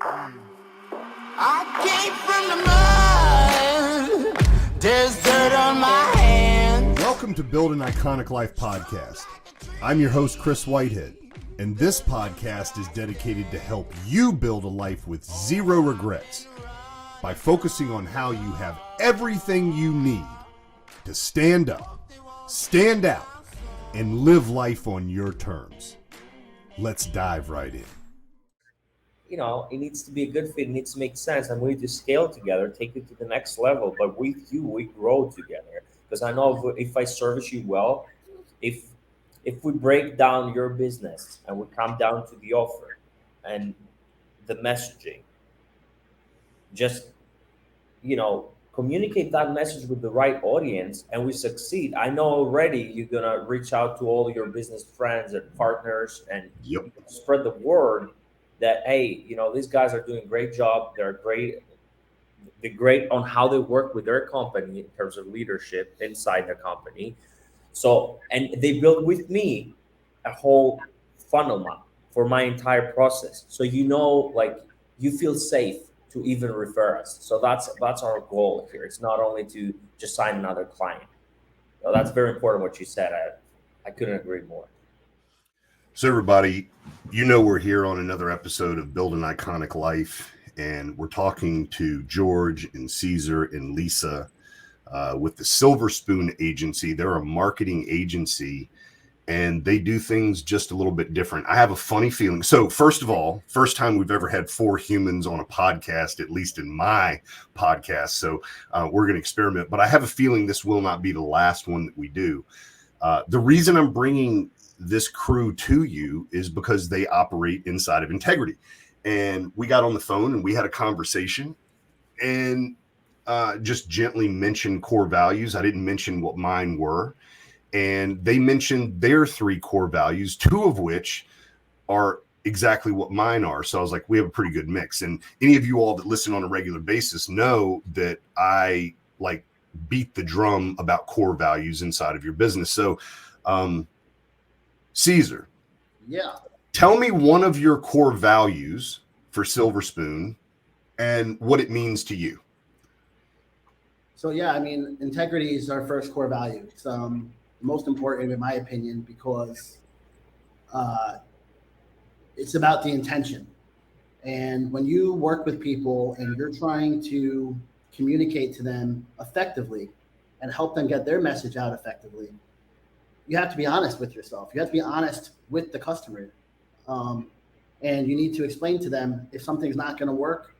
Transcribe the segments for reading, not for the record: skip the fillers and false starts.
I came from the mud. There's dirt on my hands. Welcome to Build an Iconic Life podcast. I'm your host, Chris Whitehead, and this podcast is dedicated to help you build a life with zero regrets by focusing on how you have everything you need to stand up, stand out, and live life on your terms. Let's dive right in. You know, it needs to be a good fit. It needs to make sense, and we need to scale together, take it to the next level. But with you, we grow together. Because I know if I service you well, if we break down your business and we come down to the offer and the messaging, just communicate that message with the right audience, and we succeed. I know already you're gonna reach out to all your business friends and partners and spread the word that, hey, these guys are doing a great job. They're great on how they work with their company in terms of leadership inside the company. So, and they built with me a whole funnel map for my entire process. So, you feel safe to even refer us. So that's our goal here. It's not only to just sign another client. So that's very important what you said. I couldn't agree more. So everybody, we're here on another episode of Build an Iconic Life, and we're talking to George and Ceasar and Lisa with the Silver Spoon Agency. They're a marketing agency, and they do things just a little bit different. I have a funny feeling. So first of all, first time we've ever had 4 humans on a podcast, at least in my podcast. So we're going to experiment, but I have a feeling this will not be the last one that we do. The reason I'm bringing this crew to you is because they operate inside of integrity. And we got on the phone and we had a conversation and just gently mentioned core values. I didn't mention what mine were. And they mentioned their 3 core values, 2 of which are exactly what mine are. So I was like, we have a pretty good mix. And any of you all that listen on a regular basis know that I beat the drum about core values inside of your business. So, Ceasar, tell me one of your core values for Silver Spoon and what it means to you. So integrity is our first core value. It's most important in my opinion because it's about the intention. And when you work with people and you're trying to communicate to them effectively and help them get their message out effectively, you have to be honest with yourself. You have to be honest with the customer. And you need to explain to them if something's not going to work,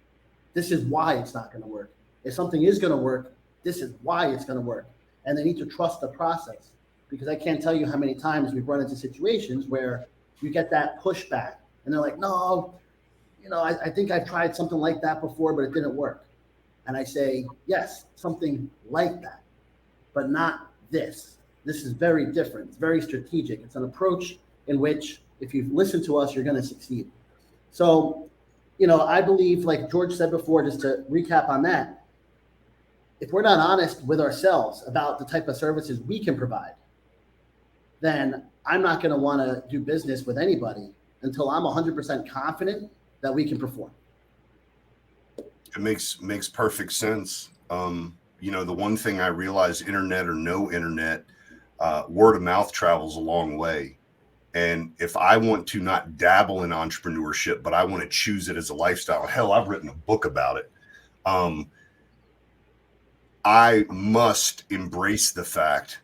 this is why it's not going to work. If something is going to work, this is why it's going to work. And they need to trust the process, because I can't tell you how many times we've run into situations where you get that pushback and they're like, no, I think I've tried something like that before, but it didn't work. And I say, yes, something like that, but not this. This is very different. It's very strategic. It's an approach in which if you listen to us, you're going to succeed. So, I believe, like George said before, just to recap on that, if we're not honest with ourselves about the type of services we can provide, then I'm not going to want to do business with anybody until I'm 100% confident that we can perform. It makes perfect sense. The one thing I realized, internet or no internet, word of mouth travels a long way. And if I want to not dabble in entrepreneurship, but I want to choose it as a lifestyle, hell, I've written a book about it. I must embrace the fact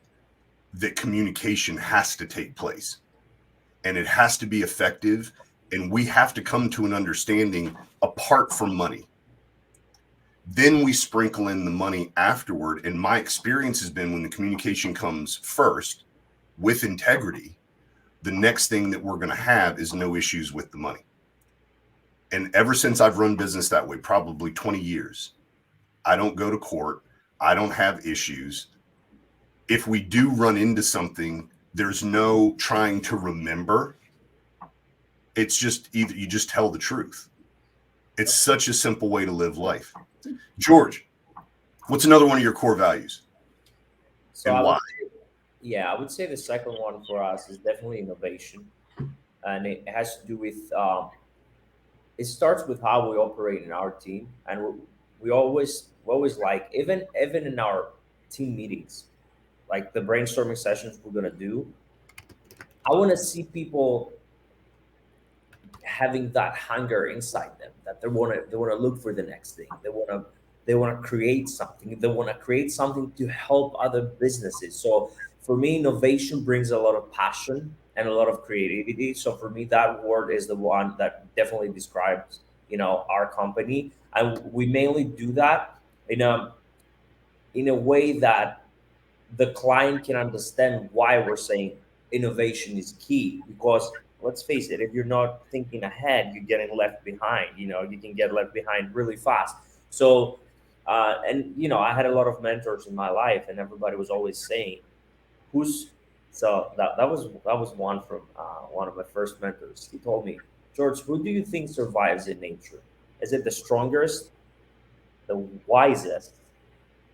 that communication has to take place and it has to be effective. And we have to come to an understanding apart from money. Then we sprinkle in the money afterward. And my experience has been when the communication comes first with integrity, the next thing that we're going to have is no issues with the money. And ever since I've run business that way, probably 20 years, I don't go to court. I don't have issues. If we do run into something, there's no trying to remember. It's just either you just tell the truth. It's such a simple way to live life. George, what's another one of your core values? So and why? I would say the second one for us is definitely innovation. And it has to do with it starts with how we operate in our team, and we always like, even in our team meetings, like the brainstorming sessions we're gonna do. I want to see people having that hunger inside them, that they want to look for the next thing. They want to create something. They want to create something to help other businesses. So for me, innovation brings a lot of passion and a lot of creativity. So for me, that word is the one that definitely describes, our company. And we mainly do that in a way that the client can understand why we're saying innovation is key. Because let's face it, if you're not thinking ahead, you're getting left behind. You can get left behind really fast. So and I had a lot of mentors in my life, and everybody was always saying, who's so that was one from one of my first mentors. He told me, George, who do you think survives in nature? Is it the strongest, the wisest,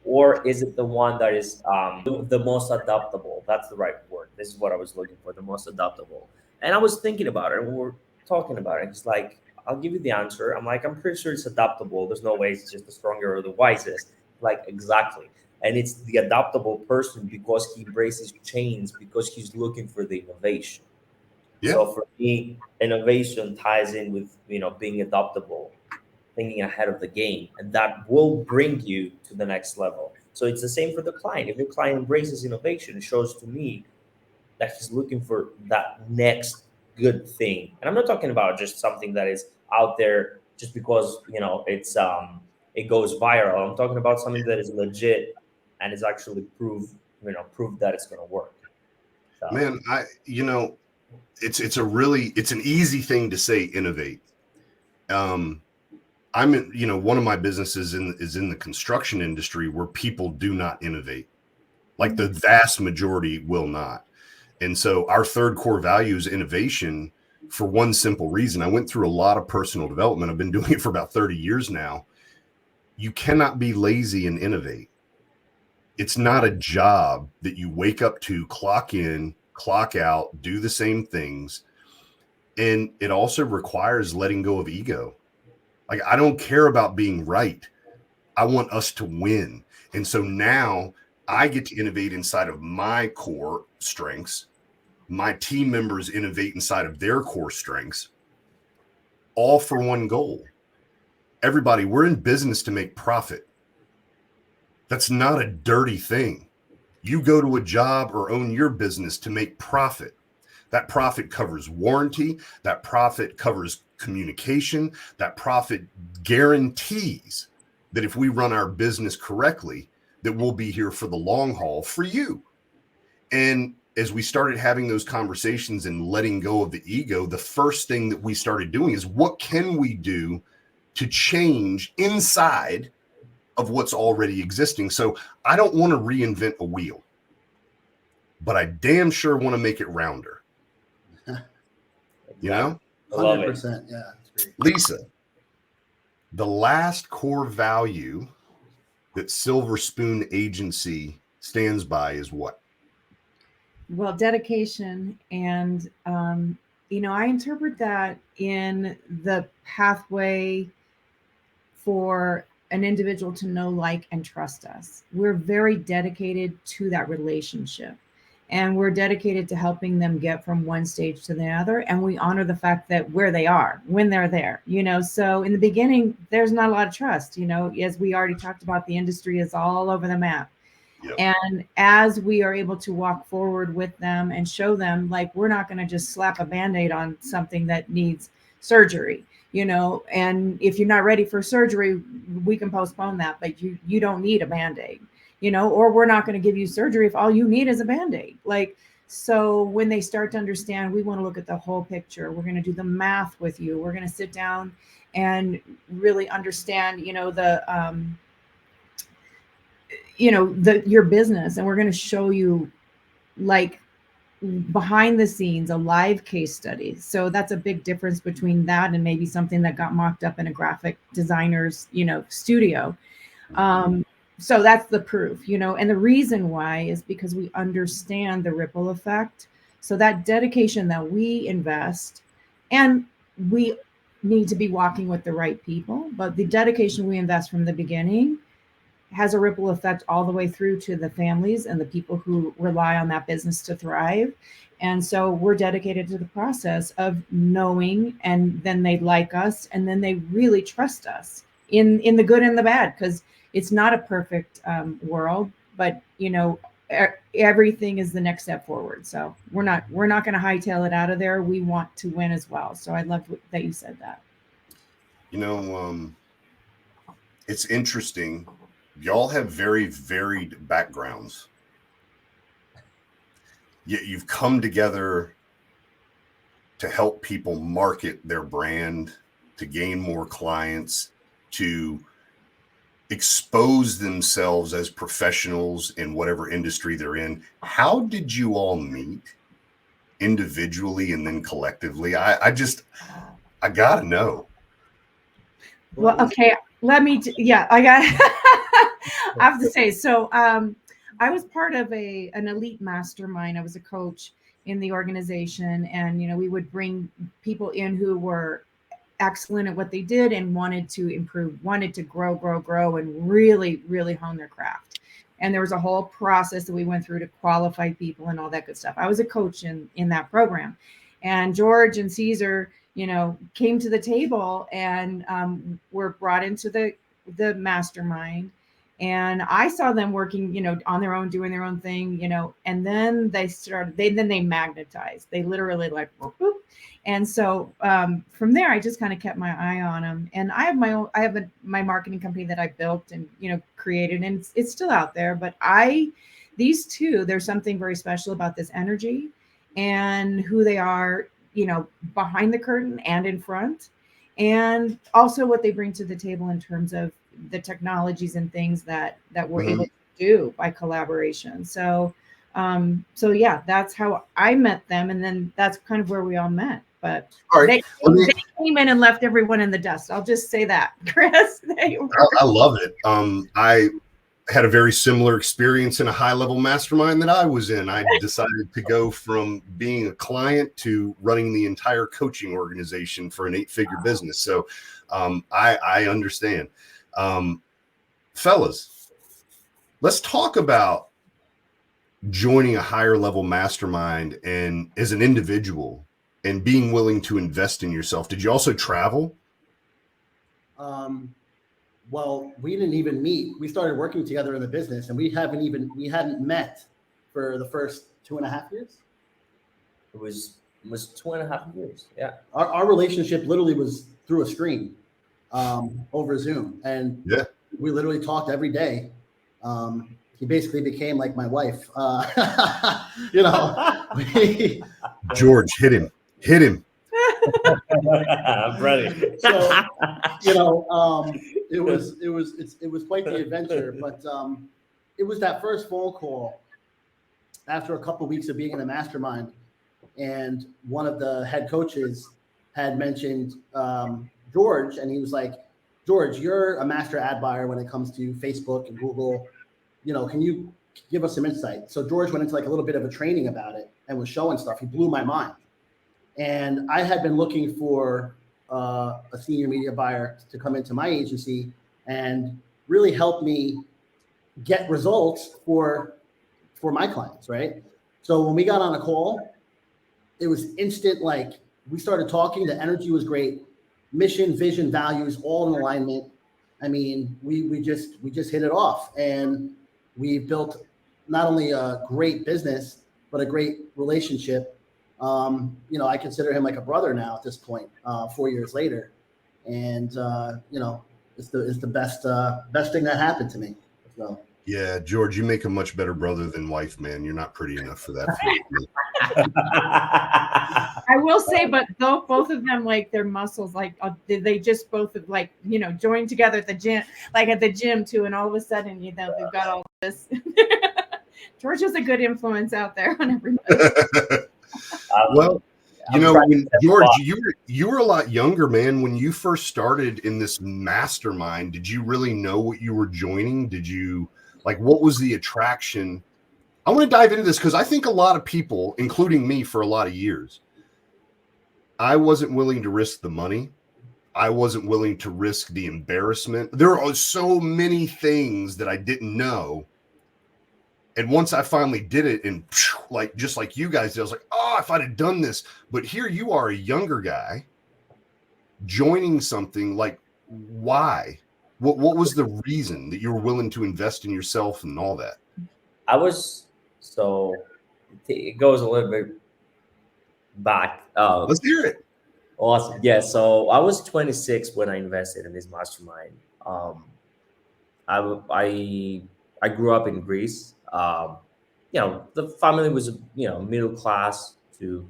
or is it the one that is the most adaptable? That's the right word. This is what I was looking for, the most adaptable. And I was thinking about it, and we were talking about it. It's like, I'll give you the answer. I'm like, I'm pretty sure it's adaptable. There's no way it's just the stronger or the wisest. Like, exactly. And it's the adaptable person because he embraces change, because he's looking for the innovation. Yeah. So for me, innovation ties in with being adaptable, thinking ahead of the game, and that will bring you to the next level. So it's the same for the client. If the client embraces innovation, it shows to me that he's looking for that next good thing. And I'm not talking about just something that is out there just because it goes viral. I'm talking about something that is legit and is actually proof that it's going to work. So. Man, it's an easy thing to say, innovate. I'm in, one of my businesses is in the construction industry, where people do not innovate. Like, the vast majority will not. And so our third core value is innovation, for one simple reason. I went through a lot of personal development. I've been doing it for about 30 years now. You cannot be lazy and innovate. It's not a job that you wake up to, clock in, clock out, do the same things. And it also requires letting go of ego. Like, I don't care about being right. I want us to win. And so now I get to innovate inside of my core strengths. My team members innovate inside of their core strengths, all for one goal. Everybody, we're in business to make profit. That's not a dirty thing. You go to a job or own your business to make profit. That profit covers warranty. That profit covers communication. That profit guarantees that if we run our business correctly, that we'll be here for the long haul for you. And as we started having those conversations and letting go of the ego, the first thing that we started doing is, what can we do to change inside of what's already existing? So I don't want to reinvent a wheel, but I damn sure want to make it rounder. 100%. Yeah. Lisa, the last core value that Silver Spoon Agency stands by is what? Well, dedication. And, I interpret that in the pathway for an individual to know, like, and trust us. We're very dedicated to that relationship, and we're dedicated to helping them get from one stage to the other. And we honor the fact that where they are when they're there, so in the beginning, there's not a lot of trust, as we already talked about, the industry is all over the map. Yep. And as we are able to walk forward with them and show them, like, we're not going to just slap a Band-Aid on something that needs surgery, and if you're not ready for surgery, we can postpone that, but you don't need a Band-Aid, or we're not going to give you surgery if all you need is a Band-Aid. Like, so when they start to understand, we want to look at the whole picture. We're going to do the math with you. We're going to sit down and really understand, your business, and we're going to show you, like, behind the scenes, a live case study. So that's a big difference between that and maybe something that got mocked up in a graphic designer's, studio. So that's the proof, and the reason why is because we understand the ripple effect. So that dedication that we invest, and we need to be walking with the right people, but the dedication we invest from the beginning has a ripple effect all the way through to the families and the people who rely on that business to thrive. And so we're dedicated to the process of knowing, and then they like us, and then they really trust us in the good and the bad, because it's not a perfect world, but everything is the next step forward. So we're not going to hightail it out of there. We want to win as well. So I love that you said that. It's interesting. Y'all have very varied backgrounds, yet you've come together to help people market their brand, to gain more clients, to expose themselves as professionals in whatever industry they're in. How did you all meet individually and then collectively? I gotta know. Well, okay, I have to say, so I was part of an elite mastermind. I was a coach in the organization, and we would bring people in who were excellent at what they did and wanted to improve, wanted to grow, and really, really hone their craft. And there was a whole process that we went through to qualify people and all that good stuff. I was a coach in that program, and George and Ceasar, came to the table and were brought into the mastermind. And I saw them working, on their own, doing their own thing, and then they magnetized. They literally like, whoop, whoop. And so from there, I just kind of kept my eye on them. And I have my marketing company that I built and, created, and it's still out there. But these two, there's something very special about this energy and who they are, behind the curtain and in front, and also what they bring to the table in terms of the technologies and things that we're able to do by collaboration. So yeah, that's how I met them, and then that's kind of where we all met. But they came in and left everyone in the dust. I'll just say that, Chris. I love it. I had a very similar experience in a high-level mastermind that I was in. I decided to go from being a client to running the entire coaching organization for an 8-figure business. So I understand. Fellas, let's talk about joining a higher level mastermind and as an individual and being willing to invest in yourself. Did you also travel? Well, we didn't even meet. We started working together in the business, and we hadn't met for the first 2.5 years. It was 2.5 years. Yeah. Our relationship literally was through a screen, over Zoom, and we literally talked every day. He basically became like my wife. George, hit him. I'm ready. So, it was quite the adventure, but it was that first phone call after a couple of weeks of being in the mastermind, and one of the head coaches had mentioned George, and he was like, George, you're a master ad buyer when it comes to Facebook and Google. Can you give us some insight? So George went into like a little bit of a training about it and was showing stuff. He blew my mind. And I had been looking for a senior media buyer to come into my agency and really help me get results for my clients, right? So when we got on a call, it was instant. Like, we started talking, the energy was great. Mission, vision, values, all in alignment. I mean, we just hit it off, and we built not only a great business, but a great relationship. I consider him like a brother now at this point, 4 years later. And, it's the best thing that happened to me. So. Yeah, George, you make a much better brother than wife, man. You're not pretty enough for that. I will say, but though both of them, like, their muscles, like, they just both have, like, joined together at the gym too, and all of a sudden, they've got all this. George is a good influence out there on everybody. Well, when George, you were a lot younger, man. When you first started in this mastermind, did you really know what you were joining? Did you, what was the attraction? I want to dive into this because I think a lot of people, including me for a lot of years, I wasn't willing to risk the money. I wasn't willing to risk the embarrassment. There are so many things that I didn't know. And once I finally did it, and like just like you guys did, I was like, oh, if I'd have done this. But here you are, a younger guy joining something. Like, why? What was the reason that you were willing to invest in yourself and all that? It goes a little bit back. Let's hear it. Awesome. Yeah. So I was 26 when I invested in this mastermind. I grew up in Greece. The family was middle class to.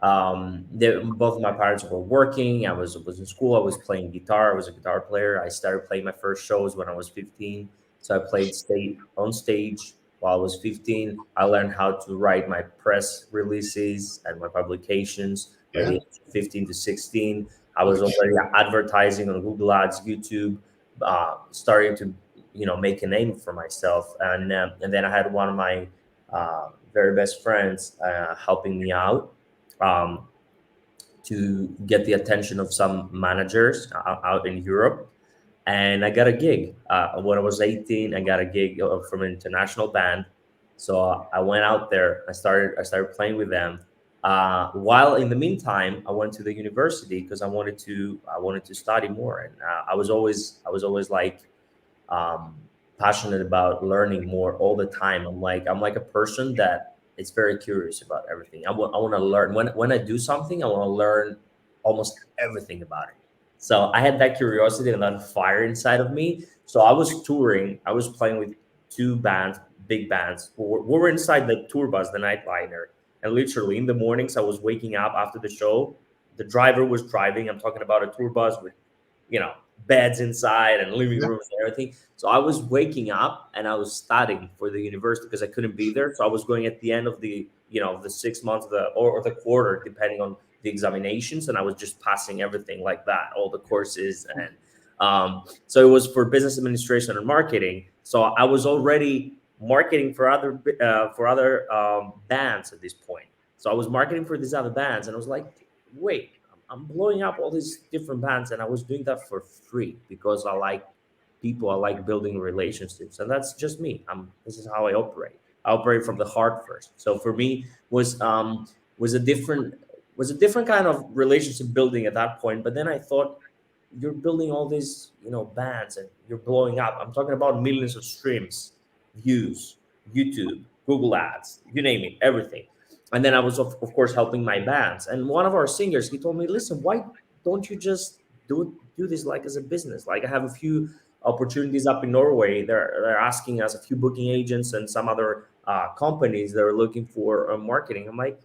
Both of my parents were working. I was in school. I was playing guitar. I was a guitar player. I started playing my first shows when I was 15. So I played on stage while I was 15. I learned how to write my press releases and my publications by the age of 15 to 16. I was already advertising on Google Ads, YouTube, starting to make a name for myself. And then I had one of my very best friends helping me out to get the attention of some managers out in Europe. And I got a gig when I was 18. I got a gig from an international band. So I went out there. I started playing with them. While in the meantime, I went to the university because I wanted to study more. And I was always like passionate about learning more all the time. I'm like a person that is very curious about everything. I want to learn. When I do something, I want to learn almost everything about it. So I had that curiosity and that fire inside of me. So I was touring. I was playing with two bands, big bands. We were inside the tour bus, the nightliner. And literally in the mornings, I was waking up after the show. The driver was driving. I'm talking about a tour bus with, beds inside and living rooms and everything. So I was waking up and I was studying for the university because I couldn't be there. So I was going at the end of the 6 months or the quarter, depending on the examinations. And I was just passing everything like that, all the courses. And so it was for business administration and marketing. So I was already marketing for other bands at this point. So I was marketing for these other bands and I was like, wait, I'm blowing up all these different bands. And I was doing that for free because I like people. I like building relationships. And that's just me. This is how I operate. I operate from the heart first. So for me was a different kind of relationship building at that point. But then I thought, you're building all these, bands and you're blowing up. I'm talking about millions of streams, views, YouTube, Google Ads, you name it, everything. And then I was, of course, helping my bands. And one of our singers, he told me, listen, why don't you just do this like as a business? Like I have a few opportunities up in Norway. They're asking us, a few booking agents and some other companies that are looking for marketing. I'm like,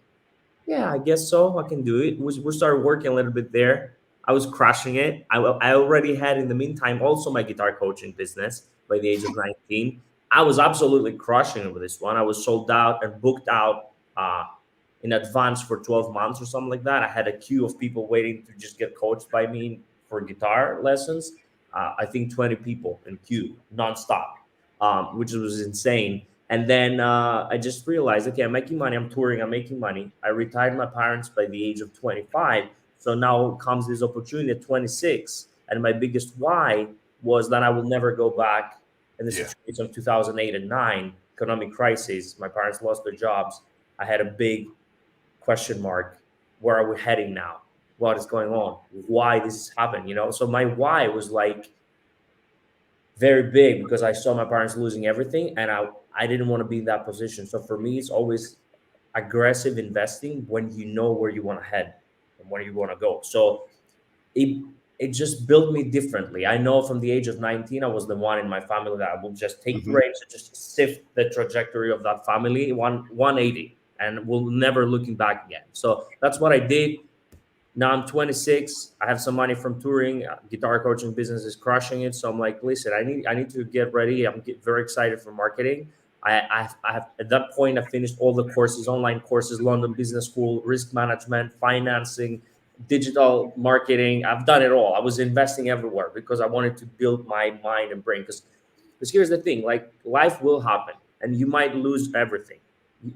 yeah, I guess so. I can do it. We started working a little bit there. I was crushing it. I already had, in the meantime, also my guitar coaching business by the age of 19. I was absolutely crushing it with this one. I was sold out and booked out in advance for 12 months or something like that. I had a queue of people waiting to just get coached by me for guitar lessons. I think 20 people in queue nonstop, which was insane. And then I just realized, okay, I'm making money. I'm touring. I'm making money. I retired my parents by the age of 25. So now comes this opportunity at 26. And my biggest why was that I will never go back in the situation of 2008 and 9, economic crisis. My parents lost their jobs. I had a big question mark. Where are we heading now? What is going on? Why this is happening? So my why was like very big because I saw my parents losing everything and I didn't want to be in that position. So for me, it's always aggressive investing when you know where you want to head and where you want to go. So it just built me differently. I know from the age of 19, I was the one in my family that I will just take breaks and just sift the trajectory of that family 180 and will never looking back again. So that's what I did. Now I'm 26. I have some money from touring. Guitar coaching business is crushing it. So I'm like, listen, I need to get ready. I'm very excited for marketing. I have at that point, I finished all the courses, online courses, London Business School, risk management, financing, digital marketing. I've done it all. I was investing everywhere because I wanted to build my mind and brain. Because here's the thing, like life will happen and you might lose everything.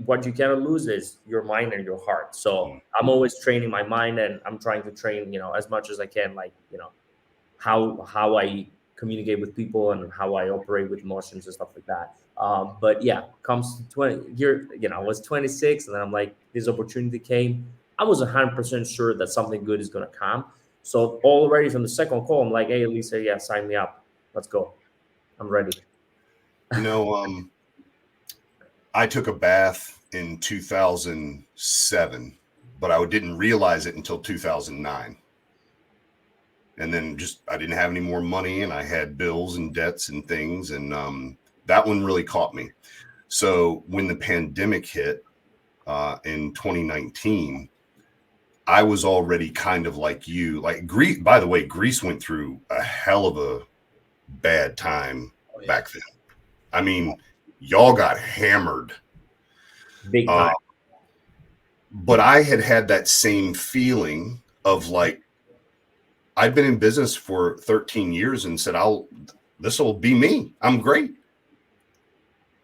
what you cannot lose is your mind and your heart. So I'm always training my mind, and I'm trying to train, as much as I can, like, how I communicate with people and how I operate with emotions and stuff like that. But yeah, comes to 20 year, I was 26, and then I'm like, this opportunity came. I was 100% sure that something good is going to come. So already from the second call, I'm like, hey, Lisa, yeah, sign me up. Let's go. I'm ready. I took a bath in 2007, but I didn't realize it until 2009. And then I didn't have any more money, and I had bills and debts and things. And that one really caught me. So when the pandemic hit in 2019, I was already kind of like you. Like Greece, by the way, Greece went through a hell of a bad time back then. I mean, y'all got hammered. Big time. But I had that same feeling of like, I'd been in business for 13 years and said, this will be me. I'm great.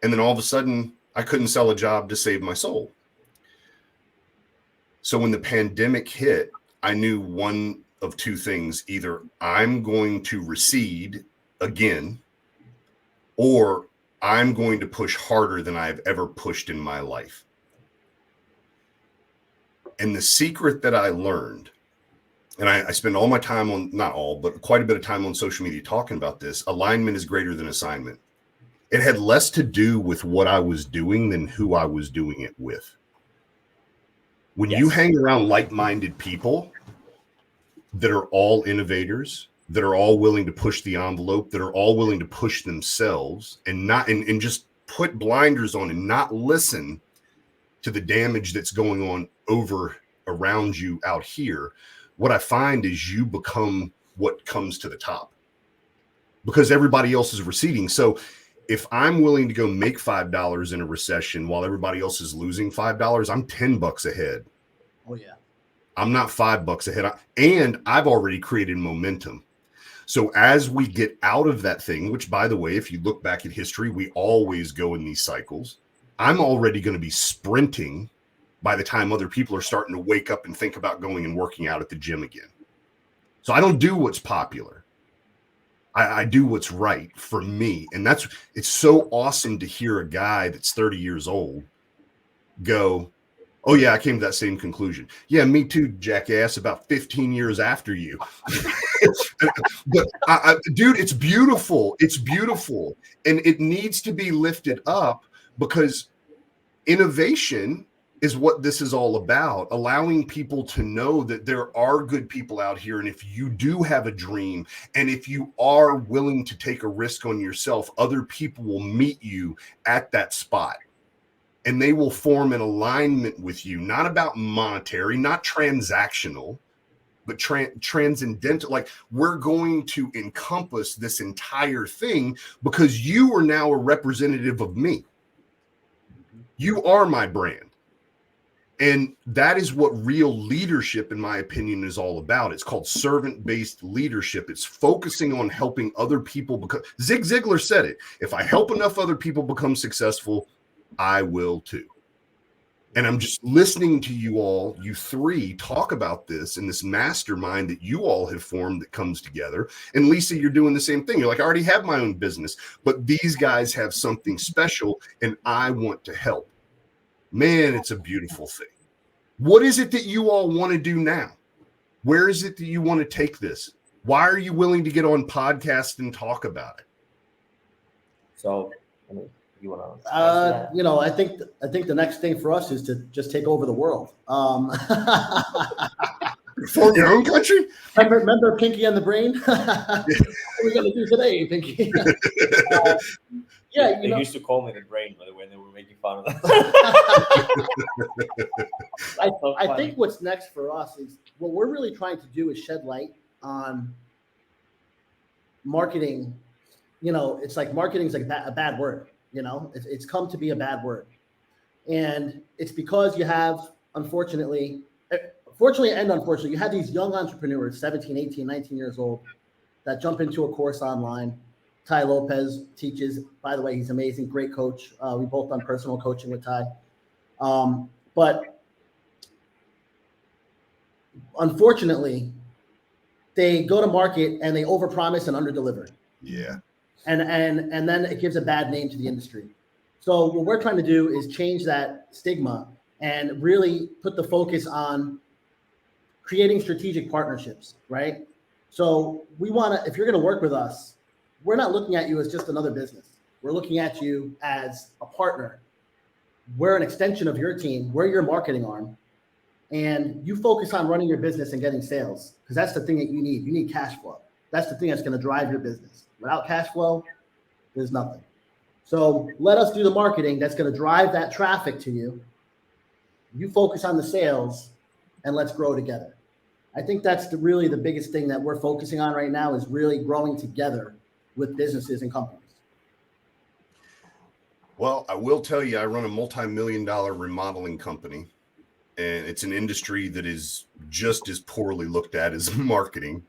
And then all of a sudden, I couldn't sell a job to save my soul. So when the pandemic hit, I knew one of two things: either I'm going to recede again, or I'm going to push harder than I've ever pushed in my life. And the secret that I learned, and I spend all my time on, not all, but quite a bit of time on social media talking about this: alignment is greater than assignment. It had less to do with what I was doing than who I was doing it with. When you hang around like-minded people that are all innovators, that are all willing to push the envelope, that are all willing to push themselves, and not and just put blinders on and not listen to the damage that's going on over around you out here, what I find is you become what comes to the top, because everybody else is receding. So if I'm willing to go make $5 in a recession while everybody else is losing $5, I'm $10 ahead. Oh yeah. I'm not $5 ahead. And I've already created momentum. So as we get out of that thing, which, by the way, if you look back at history, we always go in these cycles. I'm already going to be sprinting by the time other people are starting to wake up and think about going and working out at the gym again. So I don't do what's popular. I do what's right for me. And it's so awesome to hear a guy that's 30 years old go, oh yeah, I came to that same conclusion. Yeah, me too, jackass, about 15 years after you. But dude, it's beautiful. It's beautiful. And it needs to be lifted up, because innovation is what this is all about, allowing people to know that there are good people out here. And if you do have a dream, and if you are willing to take a risk on yourself, other people will meet you at that spot. And they will form an alignment with you, not about monetary, not transactional, but transcendental. Like, we're going to encompass this entire thing because you are now a representative of me. You are my brand. And that is what real leadership, in my opinion, is all about. It's called servant-based leadership. It's focusing on helping other people become. Zig Ziglar said it: if I help enough other people become successful, I will too. And I'm just listening to you all, you three, talk about this in this mastermind that you all have formed that comes together. And Lisa, you're doing the same thing. You're like, I already have my own business, but these guys have something special and I want to help. Man, it's a beautiful thing. What is it that you all want to do now? Where is it that you want to take this? Why are you willing to get on podcast and talk about it? So, I mean, you want to? I think the next thing for us is to just take over the world. Form your own country? Remember Pinky and the Brain? What are we going to do today, Pinky? They used to call me the Brain, by the way, they were making fun of that. I think what's next for us is, what we're really trying to do is shed light on marketing. It's like marketing is like a bad word. It's come to be a bad word. And it's because you have, fortunately and unfortunately, you have these young entrepreneurs, 17, 18, 19 years old, that jump into a course online. Ty Lopez teaches, by the way, he's amazing, great coach. We both done personal coaching with Ty. But unfortunately, they go to market and they overpromise and underdeliver. Yeah. And then it gives a bad name to the industry. So what we're trying to do is change that stigma and really put the focus on creating strategic partnerships, right? So we want to, if you're going to work with us, we're not looking at you as just another business. We're looking at you as a partner. We're an extension of your team. We're your marketing arm. And you focus on running your business and getting sales, because that's the thing that you need. You need cash flow. That's the thing that's going to drive your business. Without cash flow, there's nothing. So let us do the marketing that's going to drive that traffic to you. You focus on the sales, and let's grow together. I think that's really the biggest thing that we're focusing on right now, is really growing together with businesses and companies. Well, I will tell you, I run a multi-million-dollar remodeling company, and it's an industry that is just as poorly looked at as marketing.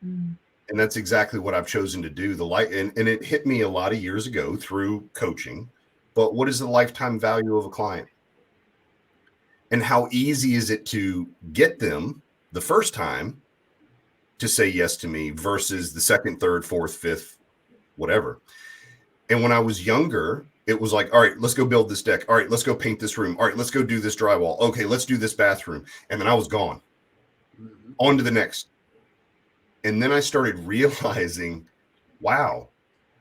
And that's exactly what I've chosen to do. And it hit me a lot of years ago through coaching. But what is the lifetime value of a client? And how easy is it to get them the first time to say yes to me versus the second, third, fourth, fifth, whatever. And when I was younger, it was like, all right, let's go build this deck. All right, let's go paint this room. All right, let's go do this drywall. Okay, let's do this bathroom. And then I was gone. On to the next. And then I started realizing, wow,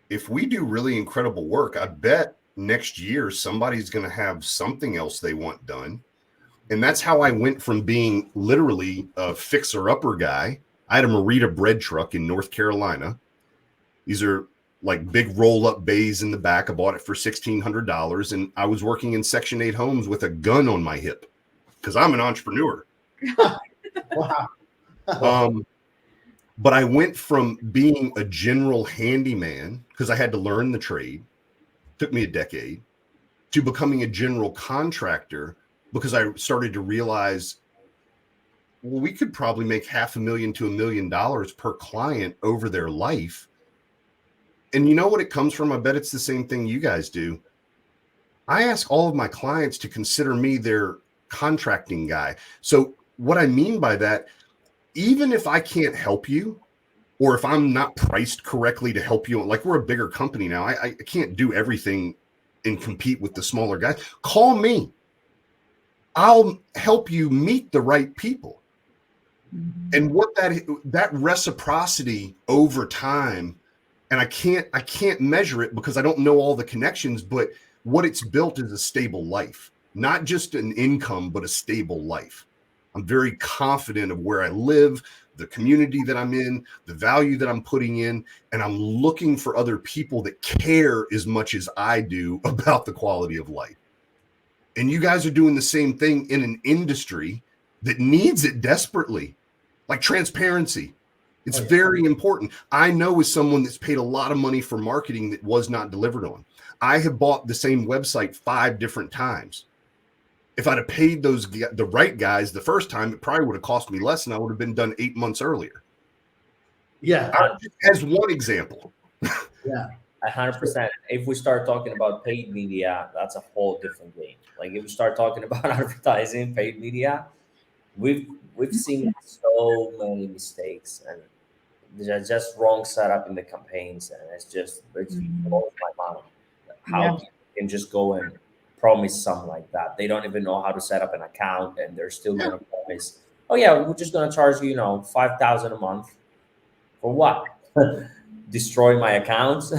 if we do really incredible work, I bet next year somebody's going to have something else they want done. And that's how I went from being literally a fixer-upper guy. I had a Merita bread truck in North Carolina. These are like big roll-up bays in the back. I bought it for $1,600, and I was working in Section 8 homes with a gun on my hip because I'm an entrepreneur. Wow. But I went from being a general handyman, because I had to learn the trade, took me a decade, to becoming a general contractor, because I started to realize, well, we could probably make $500,000 to $1 million per client over their life. And you know what it comes from? I bet it's the same thing you guys do. I ask all of my clients to consider me their contracting guy. So what I mean by that, even if I can't help you, or if I'm not priced correctly to help you, like we're a bigger company now, I can't do everything and compete with the smaller guys. Call me. I'll help you meet the right people. And what that reciprocity over time, and I can't measure it because I don't know all the connections, but what it's built is a stable life, not just an income, but a stable life. I'm very confident of where I live, the community that I'm in, the value that I'm putting in, and I'm looking for other people that care as much as I do about the quality of life. And you guys are doing the same thing in an industry that needs it desperately, like transparency. It's very important. I know as someone that's paid a lot of money for marketing that was not delivered on. I have bought the same website 5 different times. If I'd have paid the right guys the first time, it probably would have cost me less, and I would have been done 8 months earlier. Yeah. As one example. Yeah. 100%. If we start talking about paid media, that's a whole different game. Like if we start talking about advertising, paid media, we've seen so many mistakes, and there's just wrong setup in the campaigns, and it blows my mind how people can just go and promise something like that. They don't even know how to set up an account, and they're still going to promise, oh yeah, we're just going to charge you, $5,000 a month for what? Destroy my accounts.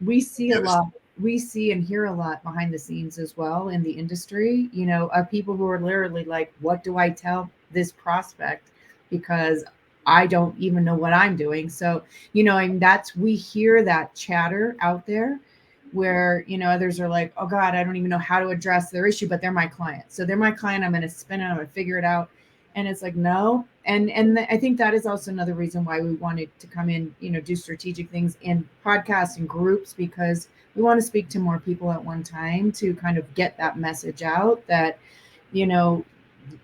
We see a lot. We see and hear a lot behind the scenes as well in the industry, of people who are literally like, what do I tell this prospect? Because I don't even know what I'm doing. So, and we hear that chatter out there where, others are like, oh God, I don't even know how to address their issue, but they're my client. So they're my client. I'm going to spin it. I'm going to figure it out. And it's like, no. And I think that is also another reason why we wanted to come in, do strategic things in podcasts and groups, because we want to speak to more people at one time to kind of get that message out that,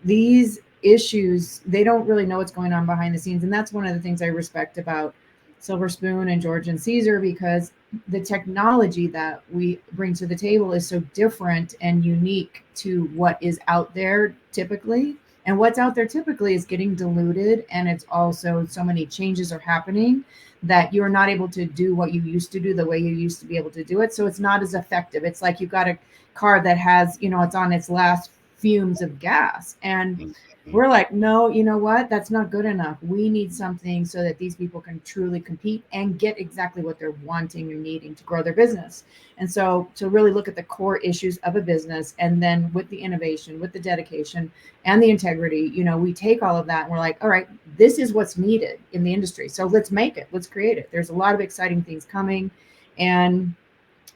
these issues, they don't really know what's going on behind the scenes. And that's one of the things I respect about Silver Spoon and George and Ceasar, because the technology that we bring to the table is so different and unique to what is out there typically. And what's out there typically is getting diluted, and it's also so many changes are happening that you're not able to do what you used to do the way you used to be able to do it. So it's not as effective. It's like you've got a car that has, it's on its last fumes of gas, and we're like, no, you know what? That's not good enough. We need something so that these people can truly compete and get exactly what they're wanting and needing to grow their business. And so to really look at the core issues of a business, and then with the innovation, with the dedication and the integrity, we take all of that and we're like, all right, this is what's needed in the industry. So let's make it, let's create it. There's a lot of exciting things coming, and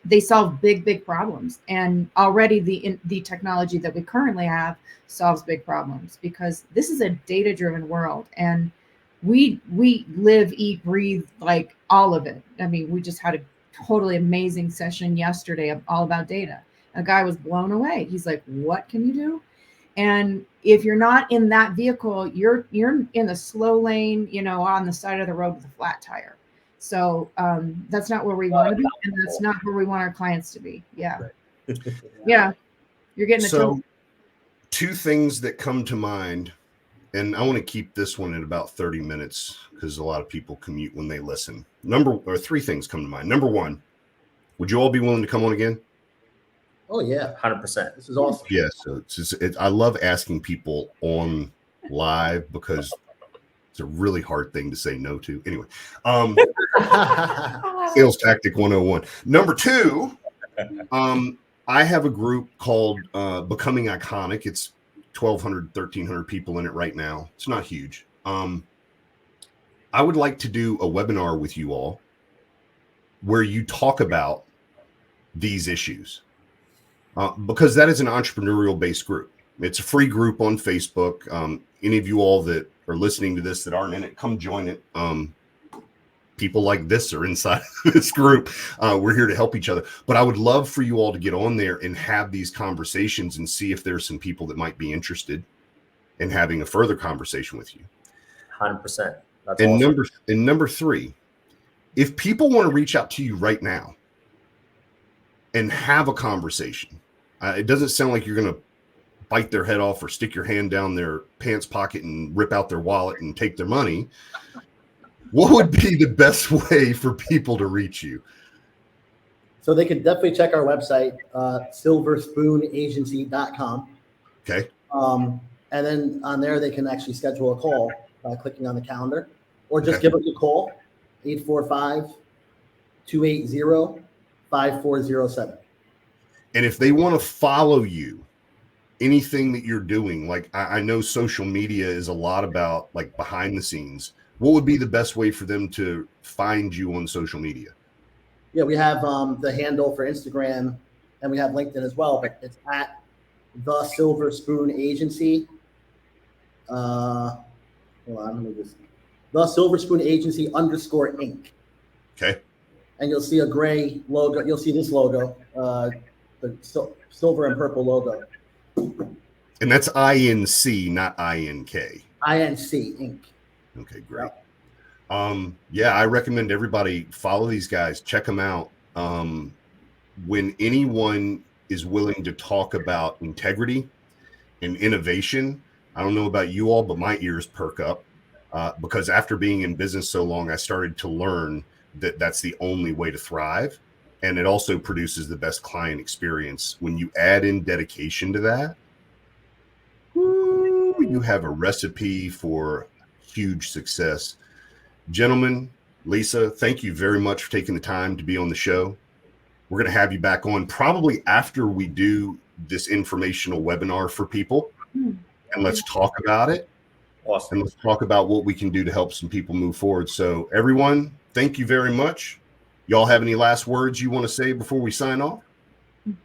they solve big problems. And already the technology that we currently have solves big problems, because this is a data-driven world, and we live, eat, breathe like all of it. I mean, we just had a totally amazing session yesterday all about data. A guy was blown away. He's like, what can you do? And if you're not in that vehicle, you're in the slow lane, on the side of the road with a flat tire. So that's not where we want to be, and that's not where we want our clients to be. Yeah. Yeah. You're getting so two things that come to mind, and I want to keep this one at about 30 minutes because a lot of people commute when they listen. Three things come to mind. Number one, would you all be willing to come on again? Oh yeah, 100%. This is awesome. Yeah. So I love asking people on live because it's a really hard thing to say no to. Anyway, sales tactic 101. Number two, I have a group called Becoming Iconic. It's 1,200, 1,300 people in it right now. It's not huge. I would like to do a webinar with you all where you talk about these issues, because that is an entrepreneurial based group. It's a free group on Facebook. Any of you all that are listening to this that aren't in it, come join it. People like this are inside this group. We're here to help each other. But I would love for you all to get on there and have these conversations and see if there's some people that might be interested in having a further conversation with you. 100%. That's and awesome. number three, if people want to reach out to you right now and have a conversation, it doesn't sound like you're going to bite their head off or stick your hand down their pants pocket and rip out their wallet and take their money. What would be the best way for people to reach you? So they can definitely check our website, silverspoonagency.com. Okay. And then on there, they can actually schedule a call by clicking on the calendar, or just give us a call, 845-280-5407. And if they want to follow you, anything that you're doing, like I know social media is a lot about like behind the scenes. What would be the best way for them to find you on social media? Yeah, we have the handle for Instagram, and we have LinkedIn as well, but it's at the Silver Spoon Agency. Hold on, let me just, the Silver Spoon Agency _Inc. Okay. And you'll see a gray logo. You'll see this logo, the silver and purple logo. And that's INC, not INK. INC Inc. Okay, great. Yeah, I recommend everybody follow these guys, check them out. When anyone is willing to talk about integrity and innovation, I don't know about you all, but my ears perk up because after being in business so long, I started to learn that that's the only way to thrive. And it also produces the best client experience. When you add in dedication to that, you have a recipe for huge success. Gentlemen, Lisa, thank you very much for taking the time to be on the show. We're going to have you back on probably after we do this informational webinar for people. And let's talk about it. Awesome. And let's talk about what we can do to help some people move forward. So everyone, thank you very much. Y'all have any last words you want to say before we sign off?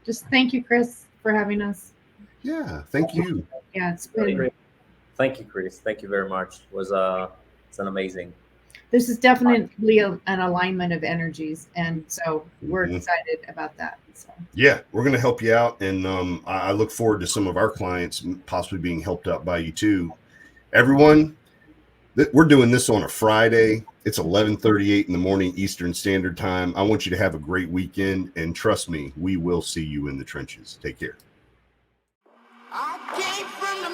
Just thank you, Chris, for having us. Yeah, thank you. Yeah, it's been Great. Thank you, Chris. Thank you very much. It's an amazing. This is definitely an alignment of energies, and so we're excited about that. So Yeah, we're going to help you out, and I look forward to some of our clients possibly being helped out by you too. Everyone, we're doing this on a Friday. It's 11:38 in the morning Eastern Standard Time. I want you to have a great weekend, and trust me, we will see you in the trenches. Take care. I came from the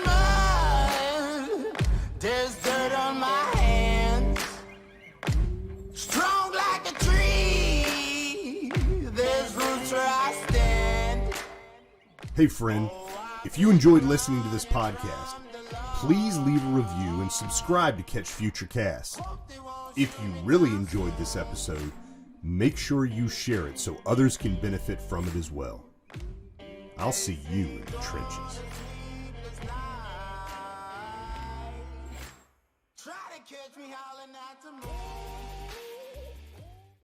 mud. There's dirt on my hands. Strong like a tree. There's roots where I stand. Hey friend, if you enjoyed listening to this podcast, please leave a review and subscribe to catch future casts. If you really enjoyed this episode, make sure you share it so others can benefit from it as well. I'll see you in the trenches. Try to catch me howling at the moon.